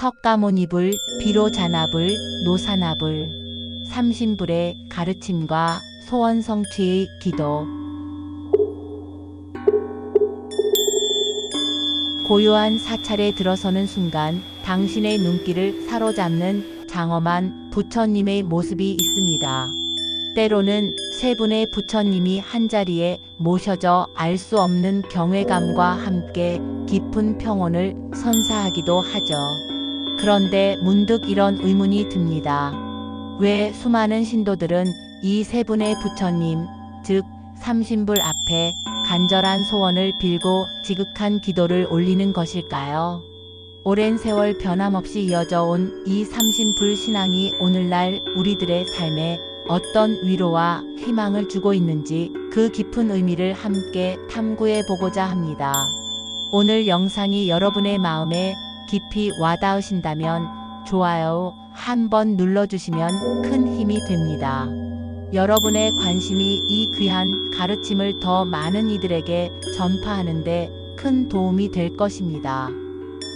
석가모니불, 비로자나불, 노사나불, 삼신불의 가르침과 소원 성취의 기도. 고요한 사찰에 들어서는 순간 당신의 눈길을 사로잡는 장엄한 부처님의 모습이 있습니다. 때로는 세 분의 부처님이 한자리에 모셔져 알 수 없는 경외감과 함께 깊은 평온을 선사하기도 하죠. 그런데 문득 이런 의문이 듭니다. 왜 수많은 신도들은 이 세 분의 부처님, 즉 삼신불 앞에 간절한 소원을 빌고 지극한 기도를 올리는 것일까요? 오랜 세월 변함없이 이어져 온 이 삼신불 신앙이 오늘날 우리들의 삶에 어떤 위로와 희망을 주고 있는지 그 깊은 의미를 함께 탐구해 보고자 합니다. 오늘 영상이 여러분의 마음에 깊이 와닿으신다면 좋아요 한번 눌러주시면 큰 힘이 됩니다. 여러분의 관심이 이 귀한 가르침을 더 많은 이들에게 전파하는 데 큰 도움이 될 것입니다.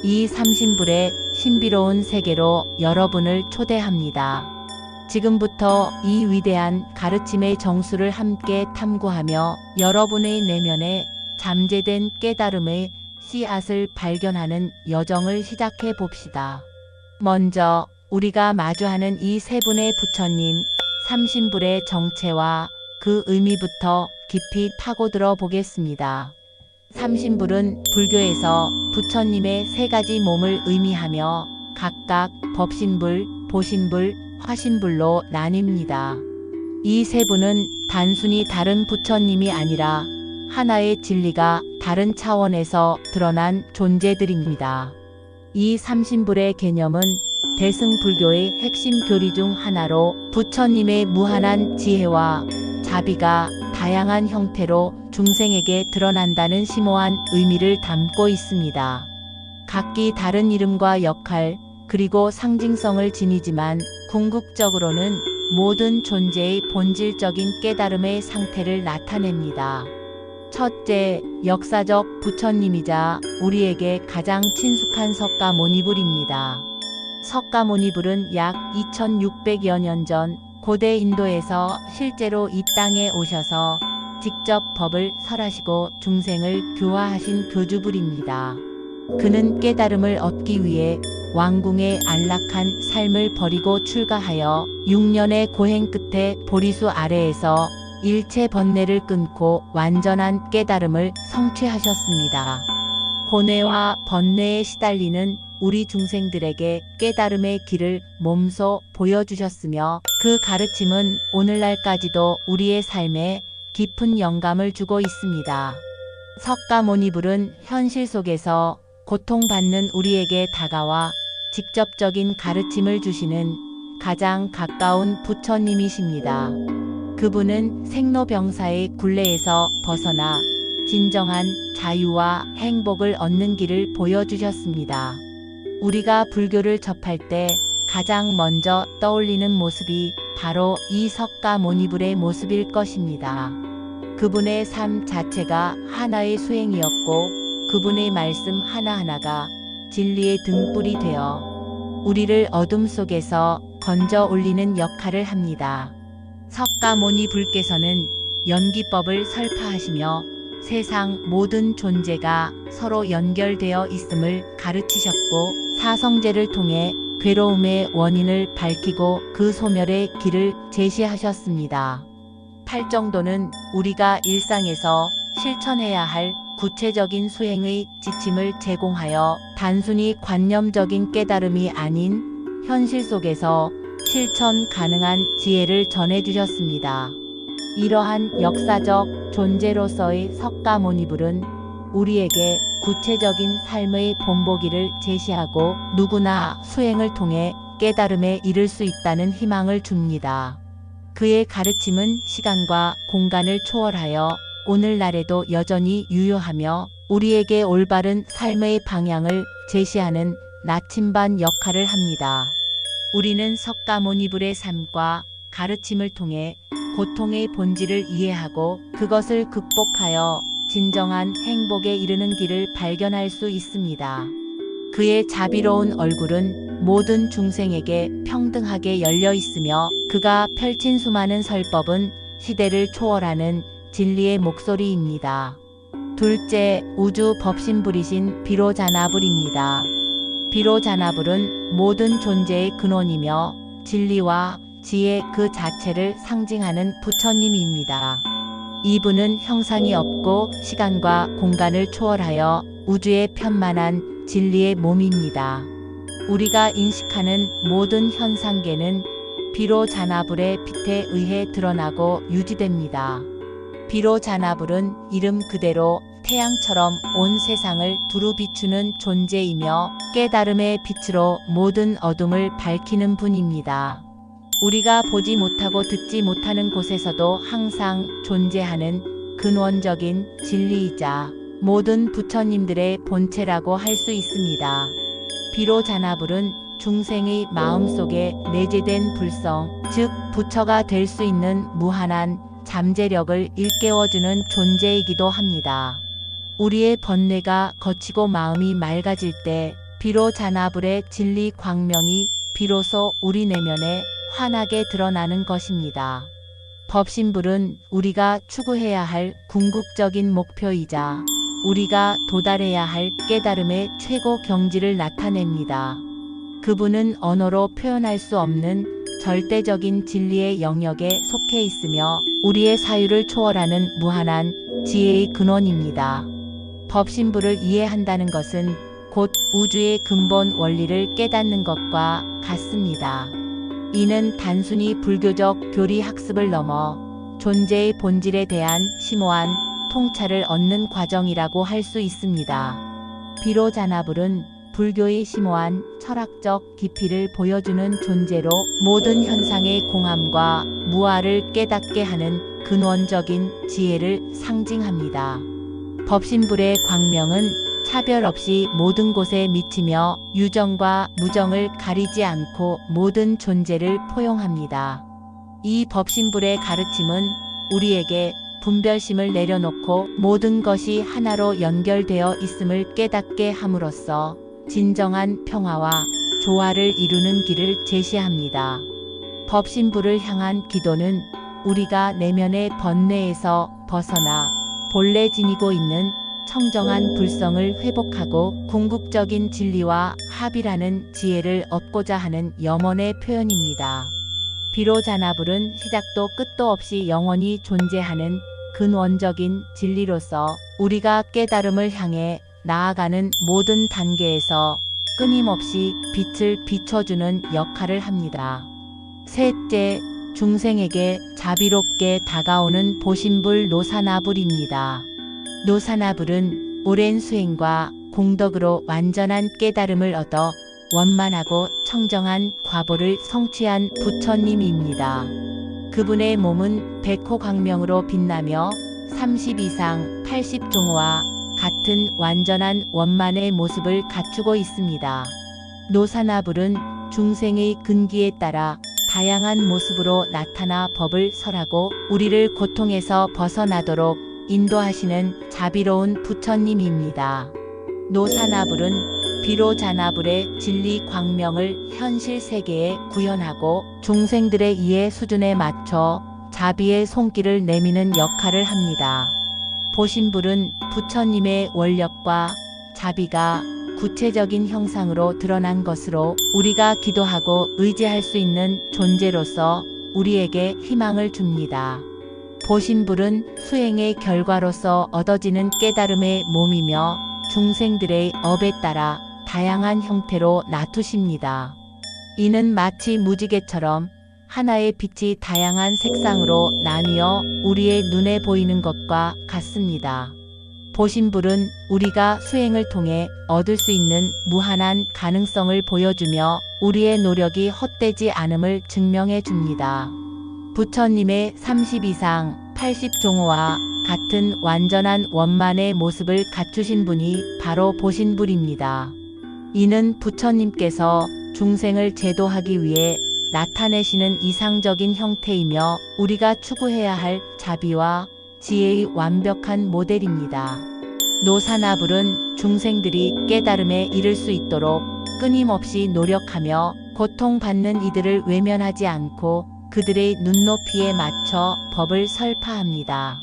이 삼신불의 신비로운 세계로 여러분을 초대합니다. 지금부터 이 위대한 가르침의 정수를 함께 탐구하며 여러분의 내면에 잠재된 깨달음의 씨앗을 발견하는 여정을 시작해 봅시다. 먼저 우리가 마주하는 이 세 분의 부처님, 삼신불의 정체와 그 의미부터 깊이 파고들어 보겠습니다. 삼신불은 불교에서 부처님의 세 가지 몸을 의미하며 각각 법신불, 보신불, 화신불로 나뉩니다. 이 세 분은 단순히 다른 부처님이 아니라 하나의 진리가 다른 차원에서 드러난 존재들입니다. 이 삼신불의 개념은 대승불교의 핵심 교리 중 하나로 부처님의 무한한 지혜와 자비가 다양한 형태로 중생에게 드러난다는 심오한 의미를 담고 있습니다. 각기 다른 이름과 역할, 그리고 상징성을 지니지만 궁극적으로는 모든 존재의 본질적인 깨달음의 상태를 나타냅니다. 첫째, 역사적 부처님이자 우리에게 가장 친숙한 석가모니불입니다. 석가모니불은 약 2600여 년 전 고대 인도에서 실제로 이 땅에 오셔서 직접 법을 설하시고 중생을 교화하신 교주불입니다. 그는 깨달음을 얻기 위해 왕궁의 안락한 삶을 버리고 출가하여 6년의 고행 끝에 보리수 아래에서 일체 번뇌를 끊고 완전한 깨달음을 성취하셨습니다. 고뇌와 번뇌에 시달리는 우리 중생들에게 깨달음의 길을 몸소 보여주셨으며 그 가르침은 오늘날까지도 우리의 삶에 깊은 영감을 주고 있습니다. 석가모니불은 현실 속에서 고통받는 우리에게 다가와 직접적인 가르침을 주시는 가장 가까운 부처님이십니다. 그분은 생로병사의 굴레에서 벗어나 진정한 자유와 행복을 얻는 길을 보여주셨습니다. 우리가 불교를 접할 때 가장 먼저 떠올리는 모습이 바로 이 석가모니불의 모습일 것입니다. 그분의 삶 자체가 하나의 수행이었고 그분의 말씀 하나하나가 진리의 등불이 되어 우리를 어둠 속에서 건져 올리는 역할을 합니다. 석가모니불께서는 연기법을 설파하시며 세상 모든 존재가 서로 연결되어 있음을 가르치셨고 사성제를 통해 괴로움의 원인을 밝히고 그 소멸의 길을 제시하셨습니다. 팔정도는 우리가 일상에서 실천해야 할 구체적인 수행의 지침을 제공하여 단순히 관념적인 깨달음이 아닌 현실 속에서 실천 가능한 지혜를 전해주셨습니다. 이러한 역사적 존재로서의 석가모니불은 우리에게 구체적인 삶의 본보기를 제시하고 누구나 수행을 통해 깨달음에 이를 수 있다는 희망을 줍니다. 그의 가르침은 시간과 공간을 초월하여 오늘날에도 여전히 유효하며 우리에게 올바른 삶의 방향을 제시하는 나침반 역할을 합니다. 우리는 석가모니불의 삶과 가르침을 통해 고통의 본질을 이해하고 그것을 극복하여 진정한 행복에 이르는 길을 발견할 수 있습니다. 그의 자비로운 얼굴은 모든 중생에게 평등하게 열려 있으며 그가 펼친 수많은 설법은 시대를 초월하는 진리의 목소리입니다. 둘째, 우주 법신불이신 비로자나불입니다. 비로자나불은 모든 존재의 근원이며 진리와 지혜 그 자체를 상징하는 부처님입니다. 이분은 형상이 없고 시간과 공간을 초월하여 우주의 편만한 진리의 몸입니다. 우리가 인식하는 모든 현상계는 비로자나불의 빛에 의해 드러나고 유지됩니다. 비로자나불은 이름 그대로 태양처럼 온 세상을 두루 비추는 존재이며 깨달음의 빛으로 모든 어둠을 밝히는 분입니다. 우리가 보지 못하고 듣지 못하는 곳에서도 항상 존재하는 근원적인 진리이자 모든 부처님들의 본체라고 할 수 있습니다. 비로자나불은 중생의 마음속에 내재된 불성, 즉 부처가 될 수 있는 무한한 잠재력을 일깨워주는 존재이기도 합니다. 우리의 번뇌가 거치고 마음이 맑아질 때 비로자나불의 진리 광명이 비로소 우리 내면에 환하게 드러나는 것입니다. 법신불은 우리가 추구해야 할 궁극적인 목표이자 우리가 도달해야 할 깨달음의 최고 경지를 나타냅니다. 그분은 언어로 표현할 수 없는 절대적인 진리의 영역에 속해 있으며 우리의 사유를 초월하는 무한한 지혜의 근원입니다. 법신불을 이해한다는 것은 곧 우주의 근본 원리를 깨닫는 것과 같습니다. 이는 단순히 불교적 교리 학습을 넘어 존재의 본질에 대한 심오한 통찰을 얻는 과정이라고 할 수 있습니다. 비로자나불은 불교의 심오한 철학적 깊이를 보여주는 존재로 모든 현상의 공함과 무아를 깨닫게 하는 근원적인 지혜를 상징합니다. 법신불의 광명은 차별 없이 모든 곳에 미치며 유정과 무정을 가리지 않고 모든 존재를 포용합니다. 이 법신불의 가르침은 우리에게 분별심을 내려놓고 모든 것이 하나로 연결되어 있음을 깨닫게 함으로써 진정한 평화와 조화를 이루는 길을 제시합니다. 법신불을 향한 기도는 우리가 내면의 번뇌에서 벗어나 본래 지니고 있는 청정한 불성을 회복하고 궁극적인 진리와 합이라는 지혜를 얻고자 하는 염원의 표현입니다. 비로자나불은 시작도 끝도 없이 영원히 존재하는 근원적인 진리로서 우리가 깨달음을 향해 나아가는 모든 단계에서 끊임없이 빛을 비춰주는 역할을 합니다. 셋째, 중생에게 자비롭게 다가오는 보신불 노사나불입니다. 노사나불은 오랜 수행과 공덕으로 완전한 깨달음을 얻어 원만하고 청정한 과보를 성취한 부처님입니다. 그분의 몸은 백호광명으로 빛나며 30이상 80종호와 같은 완전한 원만의 모습을 갖추고 있습니다. 노사나불은 중생의 근기에 따라 다양한 모습으로 나타나 법을 설하고 우리를 고통에서 벗어나도록 인도하시는 자비로운 부처님입니다. 노사나불은 비로자나불의 진리 광명을 현실 세계에 구현하고 중생들의 이해 수준에 맞춰 자비의 손길을 내미는 역할을 합니다. 보신불은 부처님의 원력과 자비가 구체적인 형상으로 드러난 것으로 우리가 기도하고 의지할 수 있는 존재로서 우리에게 희망을 줍니다. 보신불은 수행의 결과로서 얻어지는 깨달음의 몸이며 중생들의 업에 따라 다양한 형태로 나투십니다. 이는 마치 무지개처럼 하나의 빛이 다양한 색상으로 나뉘어 우리의 눈에 보이는 것과 같습니다. 보신불은 우리가 수행을 통해 얻을 수 있는 무한한 가능성을 보여주며 우리의 노력이 헛되지 않음을 증명해 줍니다. 부처님의 30이상 80종호와 같은 완전한 원만의 모습을 갖추신 분이 바로 보신불입니다. 이는 부처님께서 중생을 제도하기 위해 나타내시는 이상적인 형태이며 우리가 추구해야 할 자비와 지혜의 완벽한 모델입니다. 노사나불은 중생들이 깨달음에 이를 수 있도록 끊임없이 노력하며 고통받는 이들을 외면하지 않고 그들의 눈높이에 맞춰 법을 설파합니다.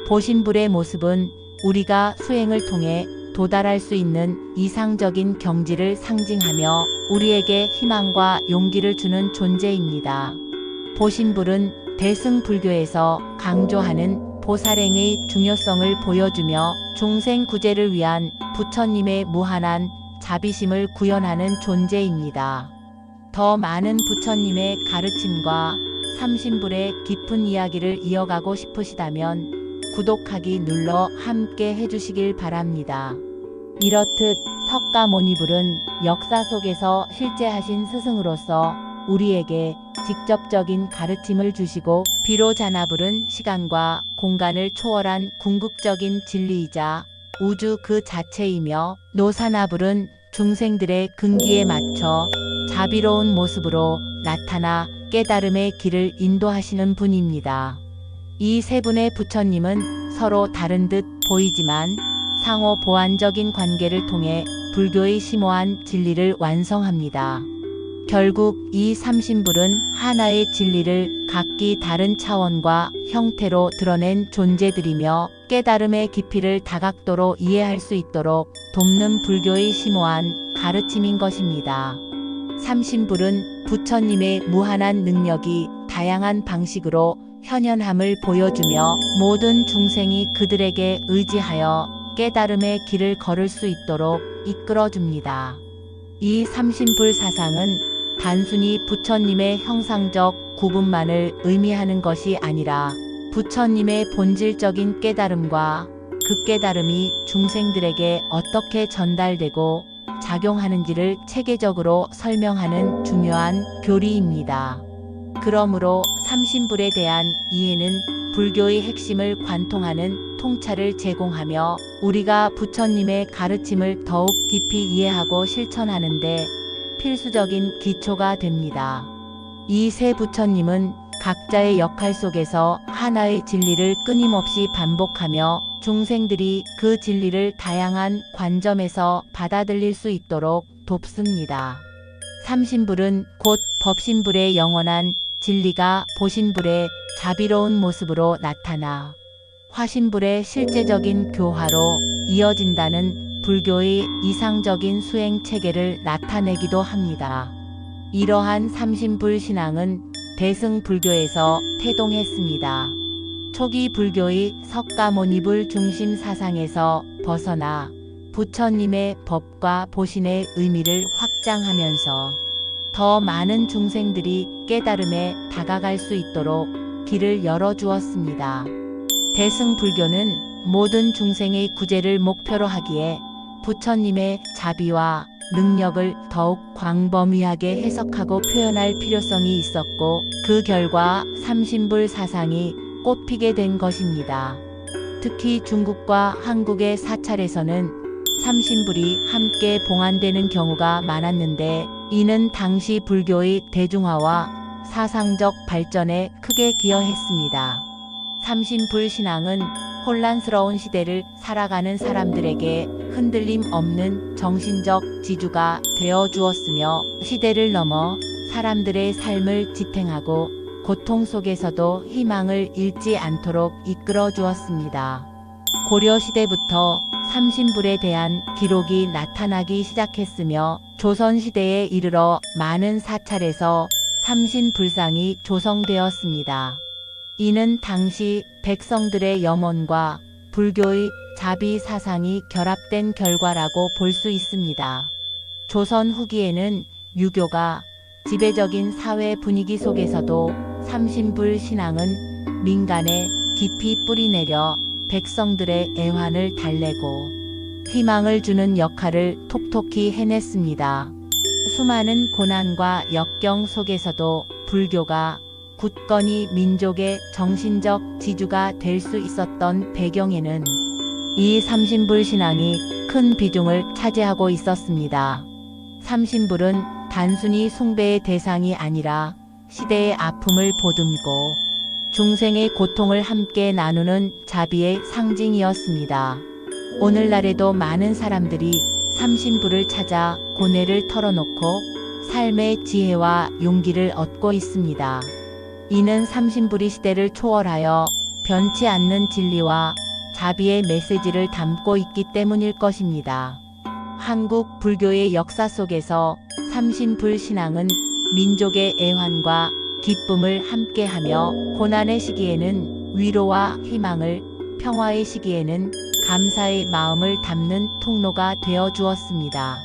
보신불의 모습은 우리가 수행을 통해 도달할 수 있는 이상적인 경지를 상징하며 우리에게 희망과 용기를 주는 존재입니다. 보신불은 대승불교에서 강조하는 보살행의 중요성을 보여주며 중생 구제를 위한 부처님의 무한한 자비심을 구현하는 존재입니다. 더 많은 부처님의 가르침과 삼신불의 깊은 이야기를 이어가고 싶으시다면 구독하기 눌러 함께 해주시길 바랍니다. 이렇듯 석가모니불은 역사 속에서 실제하신 스승으로서 우리에게 직접적인 가르침을 주시고 비로자나불은 시간과 공간을 초월한 궁극적인 진리이자 우주 그 자체이며 노사나불은 중생들의 근기에 맞춰 자비로운 모습으로 나타나 깨달음의 길을 인도하시는 분입니다. 이 세 분의 부처님은 서로 다른 듯 보이지만 상호 보완적인 관계를 통해 불교의 심오한 진리를 완성합니다. 결국 이 삼신불은 하나의 진리를 각기 다른 차원과 형태로 드러낸 존재들이며 깨달음의 깊이를 다각도로 이해할 수 있도록 돕는 불교의 심오한 가르침인 것입니다. 삼신불은 부처님의 무한한 능력이 다양한 방식으로 현현함을 보여주며 모든 중생이 그들에게 의지하여 깨달음의 길을 걸을 수 있도록 이끌어줍니다. 이 삼신불 사상은 단순히 부처님의 형상적 구분만을 의미하는 것이 아니라 부처님의 본질적인 깨달음과 그 깨달음이 중생들에게 어떻게 전달되고 작용하는지를 체계적으로 설명하는 중요한 교리입니다. 그러므로 삼신불에 대한 이해는 불교의 핵심을 관통하는 통찰을 제공하며 우리가 부처님의 가르침을 더욱 깊이 이해하고 실천하는 데 필수적인 기초가 됩니다. 이 세 부처님은 각자의 역할 속에서 하나의 진리를 끊임없이 반복하며 중생들이 그 진리를 다양한 관점에서 받아들일 수 있도록 돕습니다. 삼신불은 곧 법신불의 영원한 진리가 보신불의 자비로운 모습으로 나타나 화신불의 실제적인 교화로 이어진다는 불교의 이상적인 수행 체계를 나타내기도 합니다. 이러한 삼신불 신앙은 대승불교에서 태동했습니다. 초기 불교의 석가모니불 중심 사상에서 벗어나 부처님의 법과 보신의 의미를 확장하면서 더 많은 중생들이 깨달음에 다가갈 수 있도록 길을 열어주었습니다. 대승불교는 모든 중생의 구제를 목표로 하기에 부처님의 자비와 능력을 더욱 광범위하게 해석하고 표현할 필요성이 있었고 그 결과 삼신불 사상이 꽃피게 된 것입니다. 특히 중국과 한국의 사찰에서는 삼신불이 함께 봉안되는 경우가 많았는데 이는 당시 불교의 대중화와 사상적 발전에 크게 기여했습니다. 삼신불 신앙은 혼란스러운 시대를 살아가는 사람들에게 흔들림 없는 정신적 지주가 되어 주었으며 시대를 넘어 사람들의 삶을 지탱하고 고통 속에서도 희망을 잃지 않도록 이끌어 주었습니다. 고려시대부터 삼신불에 대한 기록이 나타나기 시작했으며 조선시대에 이르러 많은 사찰에서 삼신불상이 조성되었습니다. 이는 당시 백성들의 염원과 불교의 자비 사상이 결합된 결과라고 볼 수 있습니다. 조선 후기에는 유교가 지배적인 사회 분위기 속에서도 삼신불 신앙은 민간에 깊이 뿌리내려 백성들의 애환을 달래고 희망을 주는 역할을 톡톡히 해냈습니다. 수많은 고난과 역경 속에서도 불교가 굳건히 민족의 정신적 지주가 될 수 있었던 배경에는 이 삼신불 신앙이 큰 비중을 차지하고 있었습니다. 삼신불은 단순히 숭배의 대상이 아니라 시대의 아픔을 보듬고 중생의 고통을 함께 나누는 자비의 상징이었습니다. 오늘날에도 많은 사람들이 삼신부를 찾아 고뇌를 털어놓고 삶의 지혜와 용기를 얻고 있습니다. 이는 삼신부리 시대를 초월하여 변치 않는 진리와 자비의 메시지를 담고 있기 때문일 것입니다. 한국 불교의 역사 속에서 삼신불 신앙은 민족의 애환과 기쁨을 함께하며 고난의 시기에는 위로와 희망을, 평화의 시기에는 감사의 마음을 담는 통로가 되어 주었습니다.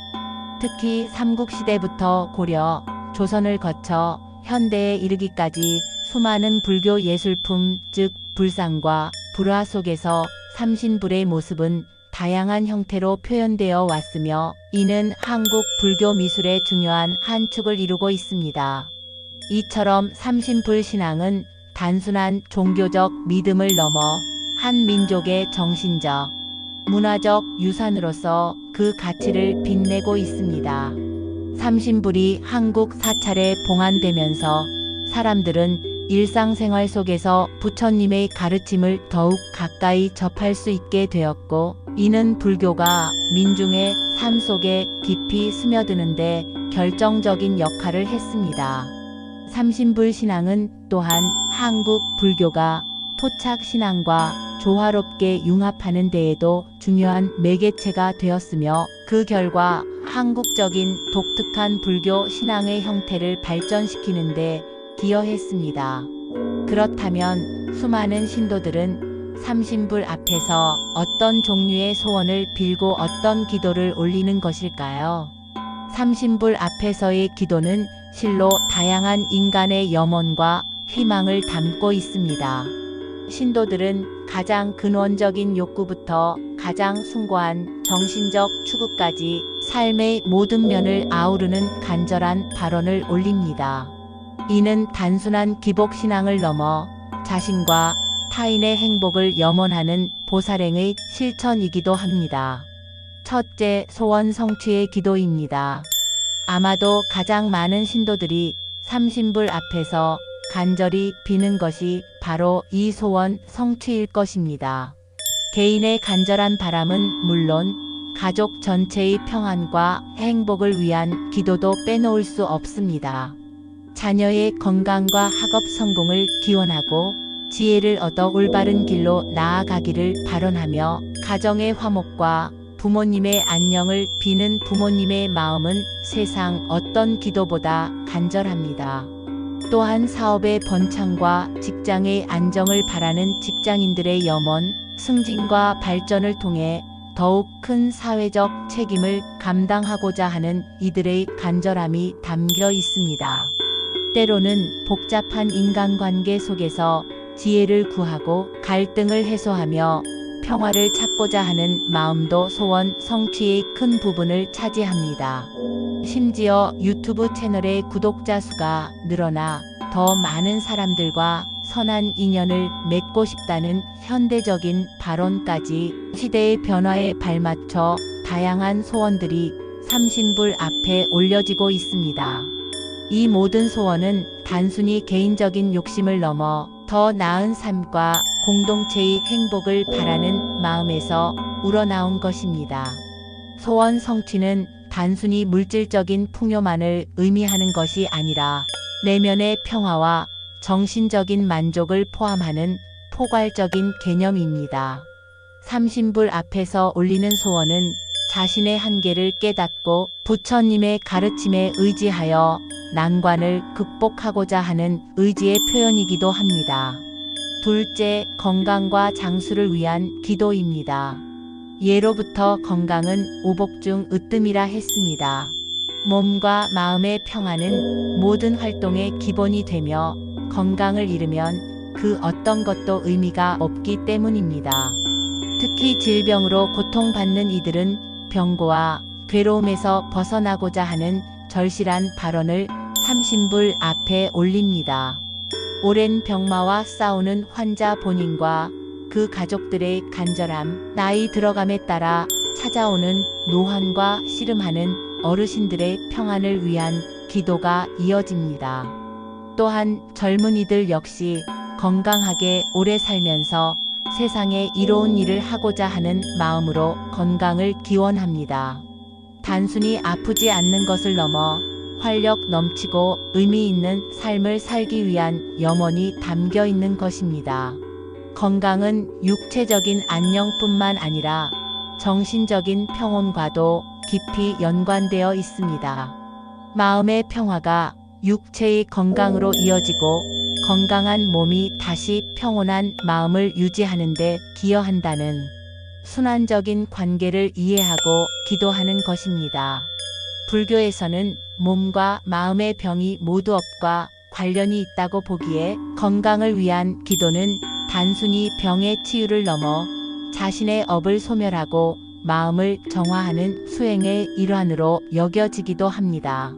특히 삼국시대부터 고려, 조선을 거쳐 현대에 이르기까지 수많은 불교 예술품, 즉 불상과 불화 속에서 삼신불의 모습은 다양한 형태로 표현되어 왔으며 이는 한국 불교 미술의 중요한 한 축을 이루고 있습니다. 이처럼 삼신불 신앙은 단순한 종교적 믿음을 넘어 한 민족의 정신적, 문화적 유산으로서 그 가치를 빛내고 있습니다. 삼신불이 한국 사찰에 봉안되면서 사람들은 일상생활 속에서 부처님의 가르침을 더욱 가까이 접할 수 있게 되었고, 이는 불교가 민중의 삶 속에 깊이 스며드는데 결정적인 역할을 했습니다. 삼신불 신앙은 또한 한국 불교가 토착 신앙과 조화롭게 융합하는 데에도 중요한 매개체가 되었으며 그 결과 한국적인 독특한 불교 신앙의 형태를 발전시키는 데 기여했습니다. 그렇다면 수많은 신도들은 삼신불 앞에서 어떤 종류의 소원을 빌고 어떤 기도를 올리는 것일까요? 삼신불 앞에서의 기도는 실로 다양한 인간의 염원과 희망을 담고 있습니다. 신도들은 가장 근원적인 욕구부터 가장 숭고한 정신적 추구까지 삶의 모든 면을 아우르는 간절한 발언을 올립니다. 이는 단순한 기복신앙을 넘어 자신과 타인의 행복을 염원하는 보살행의 실천이기도 합니다. 첫째, 소원 성취의 기도입니다. 아마도 가장 많은 신도들이 삼신불 앞에서 간절히 비는 것이 바로 이 소원 성취일 것입니다. 개인의 간절한 바람은 물론 가족 전체의 평안과 행복을 위한 기도도 빼놓을 수 없습니다. 자녀의 건강과 학업 성공을 기원하고 지혜를 얻어 올바른 길로 나아가기를 발언하며 가정의 화목과 부모님의 안녕을 비는 부모님의 마음은 세상 어떤 기도보다 간절합니다. 또한 사업의 번창과 직장의 안정을 바라는 직장인들의 염원, 승진과 발전을 통해 더욱 큰 사회적 책임을 감당하고자 하는 이들의 간절함이 담겨 있습니다. 때로는 복잡한 인간관계 속에서 지혜를 구하고 갈등을 해소하며 평화를 찾고자 하는 마음도 소원 성취의 큰 부분을 차지합니다. 심지어 유튜브 채널의 구독자 수가 늘어나 더 많은 사람들과 선한 인연을 맺고 싶다는 현대적인 발언까지 시대의 변화에 발맞춰 다양한 소원들이 삼신불 앞에 올려지고 있습니다. 이 모든 소원은 단순히 개인적인 욕심을 넘어 더 나은 삶과 공동체의 행복을 바라는 마음에서 우러나온 것입니다. 소원 성취는 단순히 물질적인 풍요만을 의미하는 것이 아니라 내면의 평화와 정신적인 만족을 포함하는 포괄적인 개념입니다. 삼신불 앞에서 올리는 소원은 자신의 한계를 깨닫고 부처님의 가르침에 의지하여 난관을 극복하고자 하는 의지의 표현이기도 합니다. 둘째, 건강과 장수를 위한 기도입니다. 예로부터 건강은 오복 중 으뜸이라 했습니다. 몸과 마음의 평안은 모든 활동의 기본이 되며 건강을 잃으면 그 어떤 것도 의미가 없기 때문입니다. 특히 질병으로 고통받는 이들은 병고와 괴로움에서 벗어나고자 하는 절실한 발언을 삼신불 앞에 올립니다. 오랜 병마와 싸우는 환자 본인과 그 가족들의 간절함, 나이 들어감에 따라 찾아오는 노환과 씨름하는 어르신들의 평안을 위한 기도가 이어집니다. 또한 젊은이들 역시 건강하게 오래 살면서 세상에 이로운 일을 하고자 하는 마음으로 건강을 기원합니다. 단순히 아프지 않는 것을 넘어 활력 넘치고 의미 있는 삶을 살기 위한 염원이 담겨 있는 것입니다. 건강은 육체적인 안녕뿐만 아니라 정신적인 평온과도 깊이 연관되어 있습니다. 마음의 평화가 육체의 건강으로 이어지고 건강한 몸이 다시 평온한 마음을 유지하는 데 기여한다는 순환적인 관계를 이해하고 기도하는 것입니다. 불교에서는 몸과 마음의 병이 모두 업과 관련이 있다고 보기에 건강을 위한 기도는 단순히 병의 치유를 넘어 자신의 업을 소멸하고 마음을 정화하는 수행의 일환으로 여겨지기도 합니다.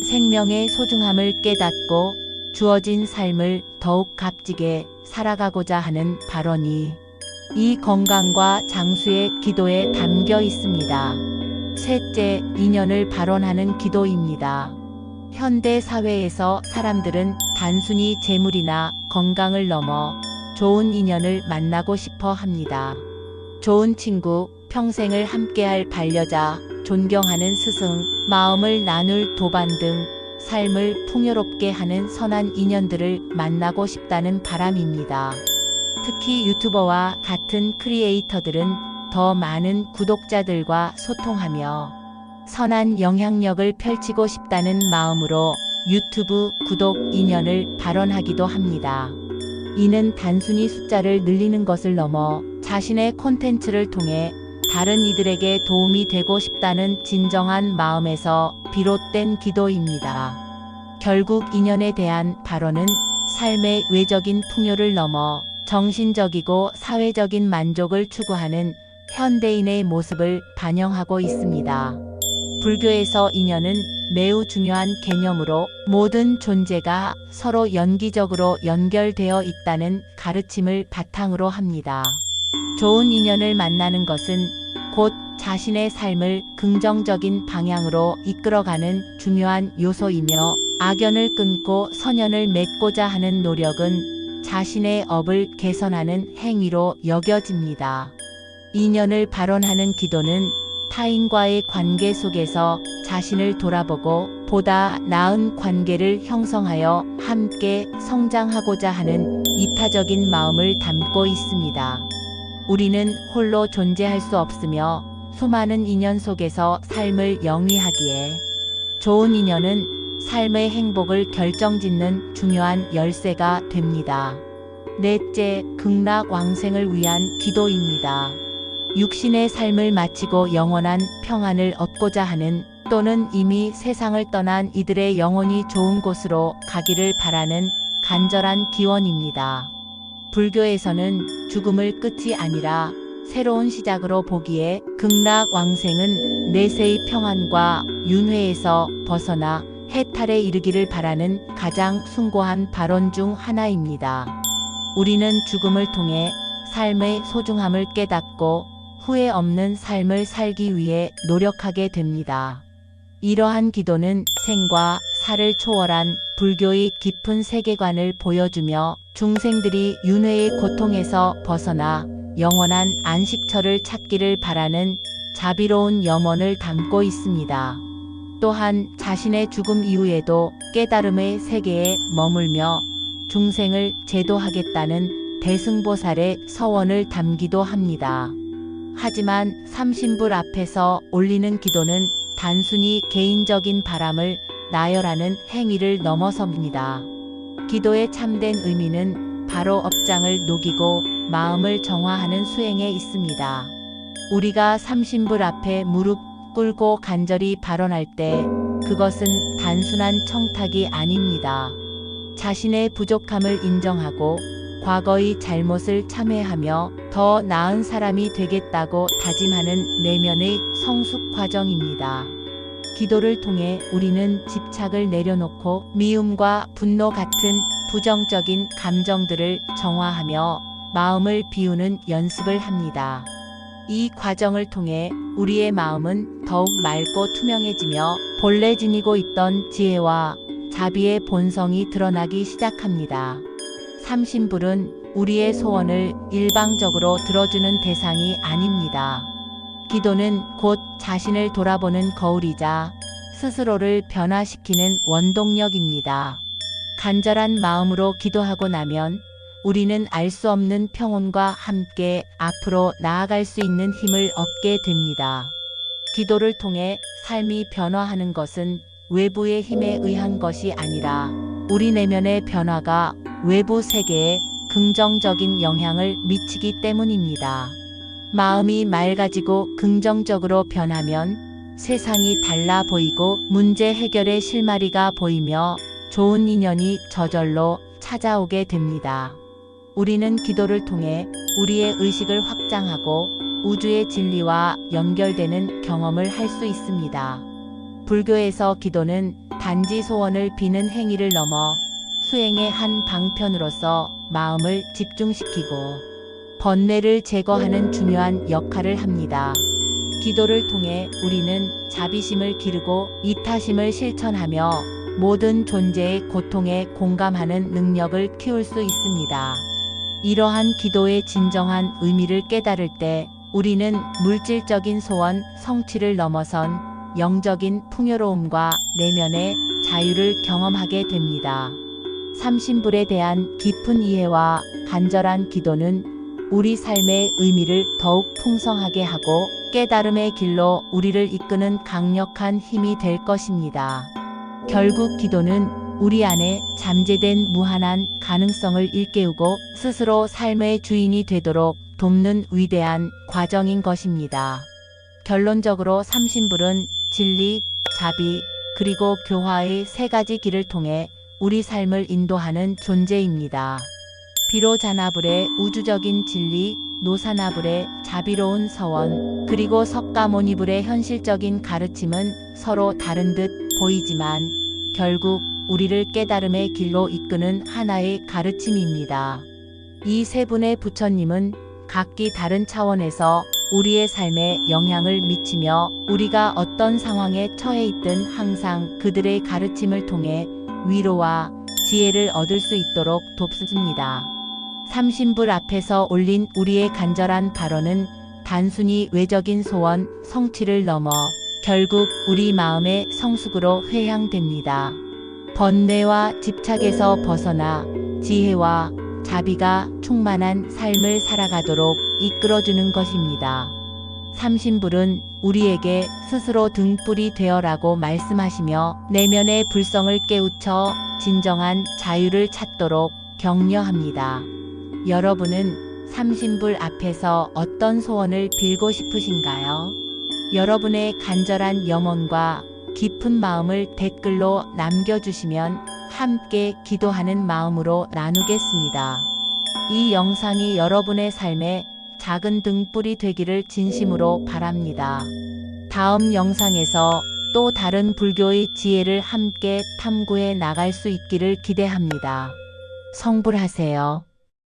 생명의 소중함을 깨닫고 주어진 삶을 더욱 값지게 살아가고자 하는 발언이 이 건강과 장수의 기도에 담겨 있습니다. 셋째, 인연을 발언하는 기도입니다. 현대 사회에서 사람들은 단순히 재물이나 건강을 넘어 좋은 인연을 만나고 싶어 합니다. 좋은 친구, 평생을 함께할 반려자, 존경하는 스승, 마음을 나눌 도반 등 삶을 풍요롭게 하는 선한 인연들을 만나고 싶다는 바람입니다. 특히 유튜버와 같은 크리에이터들은 더 많은 구독자들과 소통하며 선한 영향력을 펼치고 싶다는 마음으로 유튜브 구독 인연을 발언하기도 합니다. 이는 단순히 숫자를 늘리는 것을 넘어 자신의 콘텐츠를 통해 다른 이들에게 도움이 되고 싶다는 진정한 마음에서 비롯된 기도입니다. 결국 인연에 대한 발언은 삶의 외적인 풍요를 넘어 정신적이고 사회적인 만족을 추구하는 현대인의 모습을 반영하고 있습니다. 불교에서 인연은 매우 중요한 개념으로 모든 존재가 서로 연기적으로 연결되어 있다는 가르침을 바탕으로 합니다. 좋은 인연을 만나는 것은 곧 자신의 삶을 긍정적인 방향으로 이끌어가는 중요한 요소이며 악연을 끊고 선연을 맺고자 하는 노력은 자신의 업을 개선하는 행위로 여겨집니다. 인연을 발언하는 기도는 타인과의 관계 속에서 자신을 돌아보고 보다 나은 관계를 형성하여 함께 성장하고자 하는 이타적인 마음을 담고 있습니다. 우리는 홀로 존재할 수 없으며 수많은 인연 속에서 삶을 영위하기에 좋은 인연은 삶의 행복을 결정짓는 중요한 열쇠가 됩니다. 넷째, 극락왕생을 위한 기도입니다. 육신의 삶을 마치고 영원한 평안을 얻고자 하는 또는 이미 세상을 떠난 이들의 영혼이 좋은 곳으로 가기를 바라는 간절한 기원입니다. 불교에서는 죽음을 끝이 아니라 새로운 시작으로 보기에 극락왕생은 내세의 평안과 윤회에서 벗어나 해탈에 이르기를 바라는 가장 숭고한 발언 중 하나입니다. 우리는 죽음을 통해 삶의 소중함을 깨닫고 후회 없는 삶을 살기 위해 노력하게 됩니다. 이러한 기도는 생과 사를 초월한 불교의 깊은 세계관을 보여주며 중생들이 윤회의 고통에서 벗어나 영원한 안식처를 찾기를 바라는 자비로운 염원을 담고 있습니다. 또한 자신의 죽음 이후에도 깨달음의 세계에 머물며 중생을 제도하겠다는 대승보살의 서원을 담기도 합니다. 하지만 삼신불 앞에서 올리는 기도는 단순히 개인적인 바람을 나열하는 행위를 넘어섭니다. 기도의 참된 의미는 바로 업장을 녹이고 마음을 정화하는 수행에 있습니다. 우리가 삼신불 앞에 무릎 꿇고 간절히 발언할 때 그것은 단순한 청탁이 아닙니다. 자신의 부족함을 인정하고 과거의 잘못을 참회하며 더 나은 사람이 되겠다고 다짐하는 내면의 성숙 과정입니다. 기도를 통해 우리는 집착을 내려놓고 미움과 분노 같은 부정적인 감정들을 정화하며 마음을 비우는 연습을 합니다. 이 과정을 통해 우리의 마음은 더욱 맑고 투명해지며 본래 지니고 있던 지혜와 자비의 본성이 드러나기 시작합니다. 삼신불은 우리의 소원을 일방적으로 들어주는 대상이 아닙니다. 기도는 곧 자신을 돌아보는 거울이자 스스로를 변화시키는 원동력입니다. 간절한 마음으로 기도하고 나면 우리는 알 수 없는 평온과 함께 앞으로 나아갈 수 있는 힘을 얻게 됩니다. 기도를 통해 삶이 변화하는 것은 외부의 힘에 의한 것이 아니라 우리 내면의 변화가 외부 세계에 긍정적인 영향을 미치기 때문입니다. 마음이 맑아지고 긍정적으로 변하면 세상이 달라 보이고 문제 해결의 실마리가 보이며 좋은 인연이 저절로 찾아오게 됩니다. 우리는 기도를 통해 우리의 의식을 확장하고 우주의 진리와 연결되는 경험을 할 수 있습니다. 불교에서 기도는 단지 소원을 비는 행위를 넘어 수행의 한 방편으로서 마음을 집중시키고 번뇌를 제거하는 중요한 역할을 합니다. 기도를 통해 우리는 자비심을 기르고 이타심을 실천하며 모든 존재의 고통에 공감하는 능력을 키울 수 있습니다. 이러한 기도의 진정한 의미를 깨달을 때 우리는 물질적인 소원, 성취를 넘어선 영적인 풍요로움과 내면의 자유를 경험하게 됩니다. 삼신불에 대한 깊은 이해와 간절한 기도는 우리 삶의 의미를 더욱 풍성하게 하고 깨달음의 길로 우리를 이끄는 강력한 힘이 될 것입니다. 결국 기도는 우리 안에 잠재된 무한한 가능성을 일깨우고 스스로 삶의 주인이 되도록 돕는 위대한 과정인 것입니다. 결론적으로 삼신불은 진리, 자비, 그리고 교화의 세 가지 길을 통해 우리 삶을 인도하는 존재입니다. 비로자나불의 우주적인 진리, 노사나불의 자비로운 서원, 그리고 석가모니불의 현실적인 가르침은 서로 다른 듯 보이지만 결국 우리를 깨달음의 길로 이끄는 하나의 가르침입니다. 이 세 분의 부처님은 각기 다른 차원에서 우리의 삶에 영향을 미치며 우리가 어떤 상황에 처해 있든 항상 그들의 가르침을 통해 위로와 지혜를 얻을 수 있도록 돕습니다. 삼신불 앞에서 올린 우리의 간절한 발언은 단순히 외적인 소원, 성취를 넘어 결국 우리 마음의 성숙으로 회향됩니다. 번뇌와 집착에서 벗어나 지혜와 자비가 충만한 삶을 살아가도록 이끌어주는 것입니다. 삼신불은 우리에게 스스로 등불이 되어라고 말씀하시며 내면의 불성을 깨우쳐 진정한 자유를 찾도록 격려합니다. 여러분은 삼신불 앞에서 어떤 소원을 빌고 싶으신가요? 여러분의 간절한 염원과 깊은 마음을 댓글로 남겨주시면 함께 기도하는 마음으로 나누겠습니다. 이 영상이 여러분의 삶에 작은 등불이 되기를 진심으로 바랍니다. 다음 영상에서 또 다른 불교의 지혜를 함께 탐구해 나갈 수 있기를 기대합니다. 성불하세요.